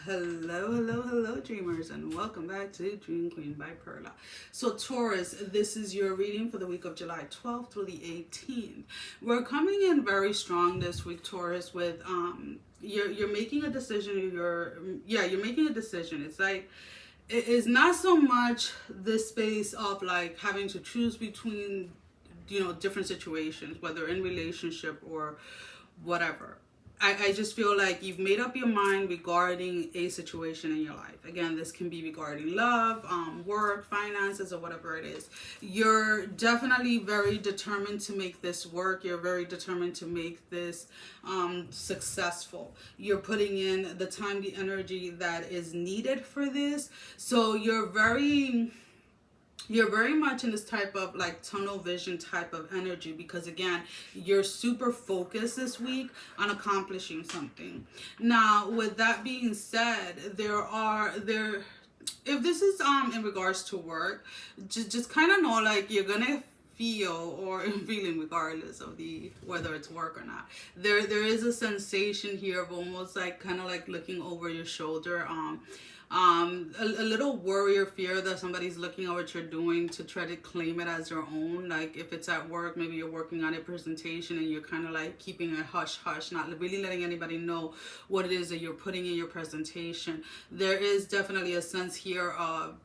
Hello, dreamers, and welcome back to Dream Queen by Perla. So, Taurus, this is your reading for the week of July 12th through the 18th. We're coming in very strong this week, Taurus, with you're making a decision. You're making a decision. It's like it's not so much this space of like having to choose between different situations, whether in relationship or whatever. I just feel like you've made up your mind regarding a situation in your life. Again, this can be regarding love, work, finances, or whatever it is. You're definitely very determined to make this work. You're very determined to make this successful. You're putting in the time, the energy that is needed for this. So you're very much in this type of like tunnel vision type of energy, because again, you're super focused this week on accomplishing something. Now, with that being said, if this is in regards to work, just kind of know like you're gonna feel or feeling, regardless of the whether it's work or not, there is a sensation here of almost like kind of like looking over your shoulder, a little worry or fear that somebody's looking at what you're doing to try to claim it as their own. Like if it's at work, maybe you're working on a presentation and you're kind of like keeping a hush hush, not really letting anybody know what it is that you're putting in your presentation. There is definitely a sense here of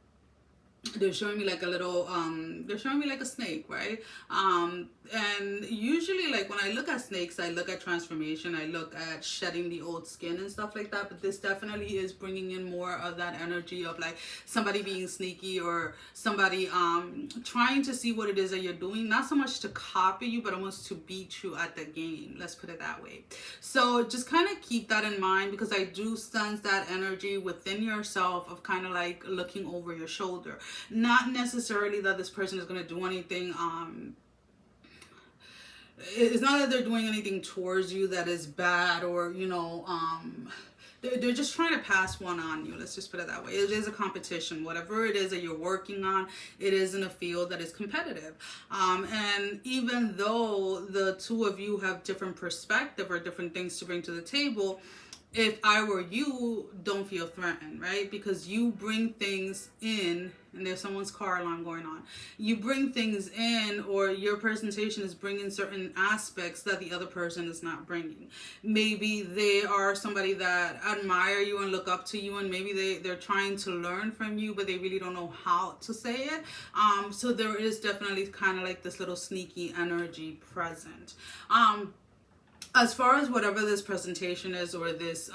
they're showing me like a little they're showing me like a snake, right? And usually, like when I look at snakes, I look at transformation, I look at shedding the old skin and stuff like that. But this definitely is bringing in more of that energy of like somebody being sneaky, or somebody trying to see what it is that you're doing, not so much to copy you, but almost to beat you at the game, let's put it that way. So just kind of keep that in mind, because I do sense that energy within yourself of kind of like looking over your shoulder. Not necessarily that this person is going to do anything, it's not that they're doing anything towards you that is bad, or they're just trying to pass one on you, let's just put it that way. It is a competition. Whatever it is that you're working on, it is in a field that is competitive, and even though the two of you have different perspective or different things to bring to the table, if I were you, don't feel threatened, right? Because you bring things in, and there's someone's car alarm going on. You bring things in, or your presentation is bringing certain aspects that the other person is not bringing. Maybe they are somebody that admire you and look up to you, and maybe they're trying to learn from you, but they really don't know how to say it. So there is definitely kind of like this little sneaky energy present. As far as whatever this presentation is, or this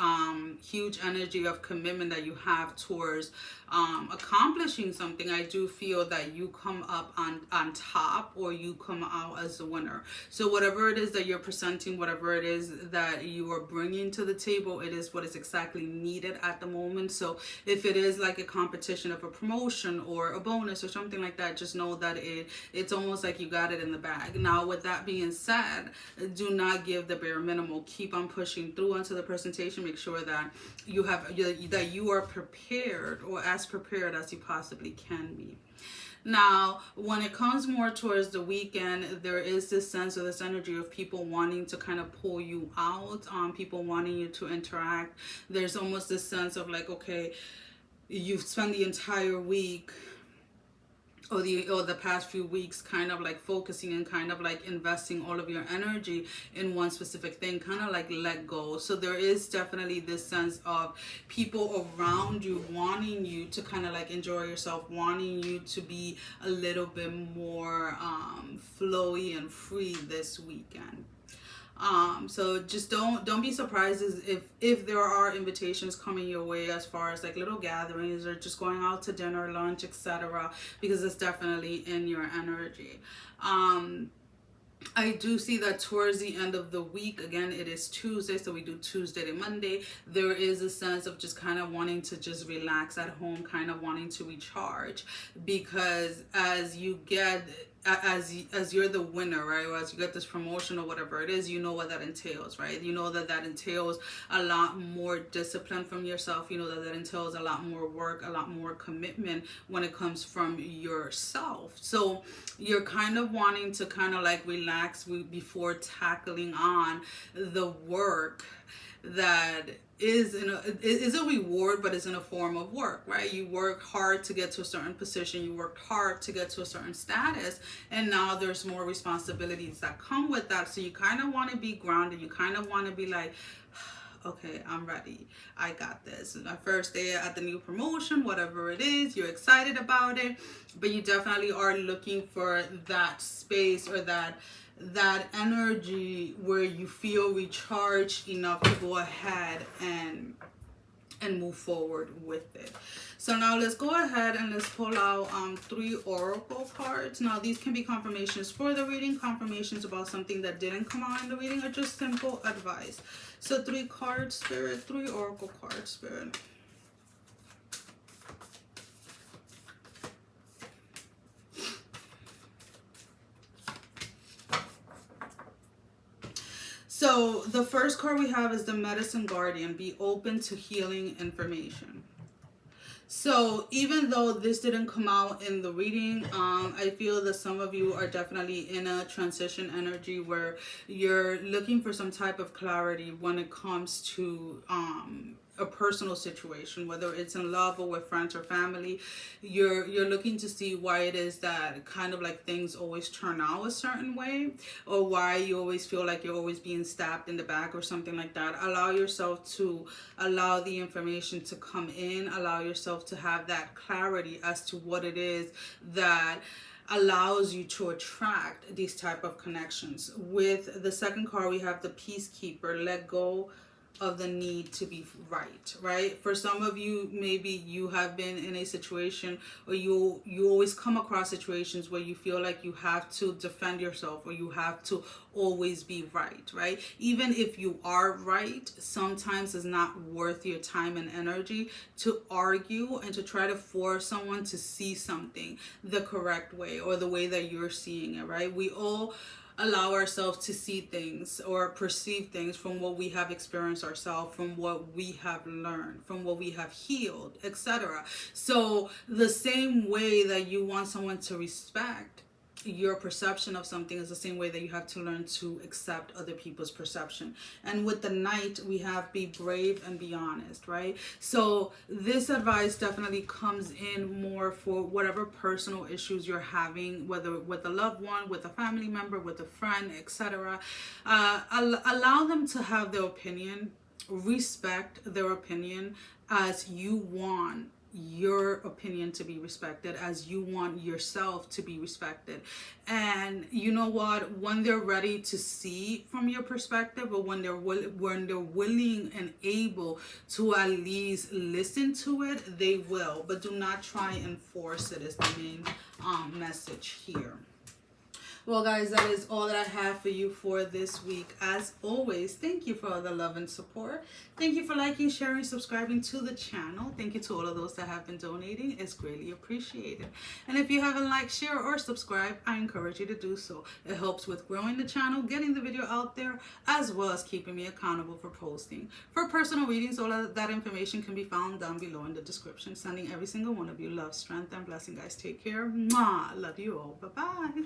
huge energy of commitment that you have towards accomplishing something, I do feel that you come up on top, or you come out as the winner. So whatever it is that you're presenting, whatever it is that you are bringing to the table, it is what is exactly needed at the moment. So if it is like a competition of a promotion or a bonus or something like that, just know that it's almost like you got it in the bag. Now, with that being said, do not give the bare minimum. Keep on pushing through onto the presentation. Make sure that you are prepared, or as prepared as you possibly can be. Now, when it comes more towards the weekend, there is this sense of this energy of people wanting to kind of pull you out, people wanting you to interact. There's almost this sense of like, okay, you've spent the entire week or the past few weeks kind of like focusing and kind of like investing all of your energy in one specific thing, kind of like let go. So there is definitely this sense of people around you wanting you to kind of like enjoy yourself, wanting you to be a little bit more flowy and free this weekend. So just don't be surprised if there are invitations coming your way, as far as like little gatherings or just going out to dinner, lunch, etc., because it's definitely in your energy. I do see that towards the end of the week, again, it is Tuesday, so we do Tuesday to Monday. There is a sense of just kind of wanting to just relax at home, kind of wanting to recharge, because as you get as you're the winner, right, or as you get this promotion or whatever it is, you know what that entails, right? You know that entails a lot more discipline from yourself. You know that entails a lot more work, a lot more commitment when it comes from yourself. So you're kind of wanting to kind of like relax before tackling on the work that is a reward, but is in a form of work, right? You work hard to get to a certain position, you worked hard to get to a certain status, and now there's more responsibilities that come with that. So you kind of want to be grounded. You kind of want to be like, okay, I'm ready. I got this. My first day at the new promotion, whatever it is, you're excited about it, but you definitely are looking for that space or that energy where you feel recharged enough to go ahead and move forward with it. So now let's go ahead and let's pull out 3 oracle cards. Now these can be confirmations for the reading, confirmations about something that didn't come out in the reading, or just simple advice. So 3 cards, Spirit, 3 oracle cards, Spirit. So the first card we have is the Medicine Guardian. Be open to healing information. So even though this didn't come out in the reading, I feel that some of you are definitely in a transition energy where you're looking for some type of clarity when it comes to a personal situation, whether it's in love or with friends or family. You're looking to see why it is that kind of like things always turn out a certain way, or why you always feel like you're always being stabbed in the back or something like that. Allow yourself to allow the information to come in. Allow yourself to have that clarity as to what it is that allows you to attract these type of connections. With the second card, we have the Peacekeeper. Let go of the need to be right? For some of you, maybe you have been in a situation, or you always come across situations where you feel like you have to defend yourself, or you have to always be right? Even if you are right, sometimes it's not worth your time and energy to argue and to try to force someone to see something the correct way, or the way that you're seeing it, right? We all allow ourselves to see things or perceive things from what we have experienced ourselves, from what we have learned, from what we have healed, etc. So the same way that you want someone to respect your perception of something is the same way that you have to learn to accept other people's perception. And with the Knight, we have be brave and be honest, right? So this advice definitely comes in more for whatever personal issues you're having, whether with a loved one, with a family member, with a friend, etc. Allow them to have their opinion, respect their opinion as you want your opinion to be respected, as you want yourself to be respected. And you know what, when they're ready to see from your perspective, or when they're willing and able to at least listen to it, they will. But do not try and force it, is the main message here. Well, guys, that is all that I have for you for this week. As always, thank you for all the love and support. Thank you for liking, sharing, subscribing to the channel. Thank you to all of those that have been donating. It's greatly appreciated. And if you haven't liked, share, or subscribed, I encourage you to do so. It helps with growing the channel, getting the video out there, as well as keeping me accountable for posting. For personal readings, all of that information can be found down below in the description. Sending every single one of you love, strength, and blessing, guys. Take care. Mwah. Love you all. Bye-bye.